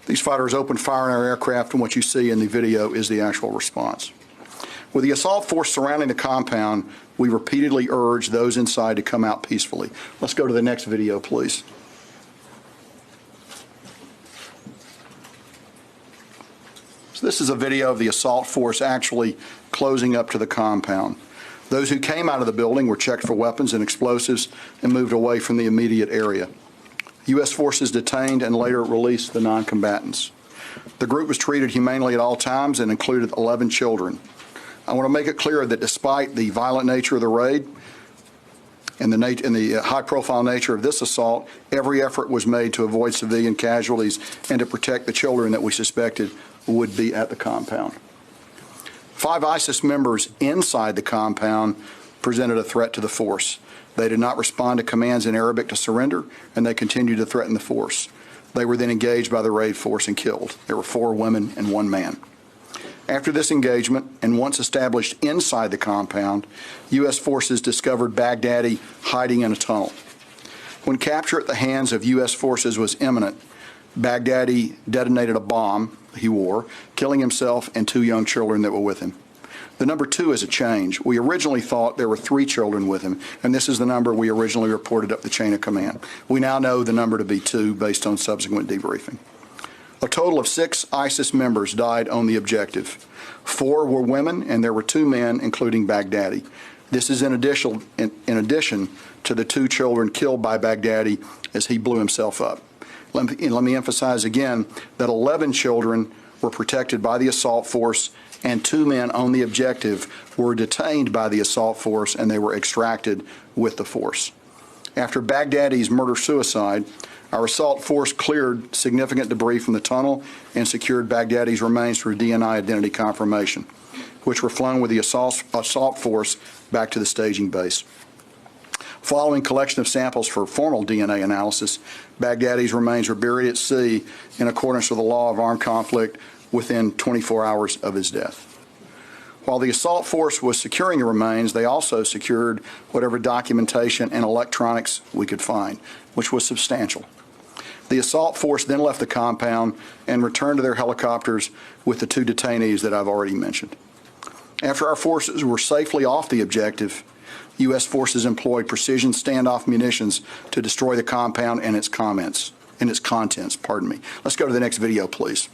These fighters opened fire on our aircraft, and what you see in the video is the actual response. With the assault force surrounding the compound, we repeatedly urged those inside to come out peacefully. Let's go to the next video, please. So this is a video of the assault force actually closing up to the compound. Those who came out of the building were checked for weapons and explosives and moved away from the immediate area. U.S. forces detained and later released the non-combatants. The group was treated humanely at all times and included 11 children. I want to make it clear that despite the violent nature of the raid and the high-profile nature of this assault, every effort was made to avoid civilian casualties and to protect the children that we suspected would be at the compound. 5 ISIS members inside the compound presented a threat to the force. They did not respond to commands in Arabic to surrender, and they continued to threaten the force. They were then engaged by the raid force and killed. There were 4 women and 1 man. After this engagement, and once established inside the compound, U.S. forces discovered Baghdadi hiding in a tunnel. When capture at the hands of U.S. forces was imminent, Baghdadi detonated a bomb he wore, killing himself and 2 young children that were with him. The number 2 is a change. We originally thought there were 3 children with him, and this is the number we originally reported up the chain of command. We now know the number to be 2 based on subsequent debriefing. A total of 6 ISIS members died on the objective. 4 were women, and there were 2 men, including Baghdadi. This is in addition to the 2 children killed by Baghdadi as he blew himself up. Let me emphasize again that 11 children were protected by the assault force, and 2 men on the objective were detained by the assault force, and they were extracted with the force. After Baghdadi's murder-suicide, our assault force cleared significant debris from the tunnel and secured Baghdadi's remains through DNA identity confirmation, which were flown with the assault force back to the staging base. Following collection of samples for formal DNA analysis, Baghdadi's remains were buried at sea in accordance with the law of armed conflict within 24 hours of his death. While the assault force was securing the remains, they also secured whatever documentation and electronics we could find, which was substantial. The assault force then left the compound and returned to their helicopters with the 2 detainees that I've already mentioned. After our forces were safely off the objective, U.S. forces employed precision standoff munitions to destroy the compound and its contents. Let's go to the next video, please.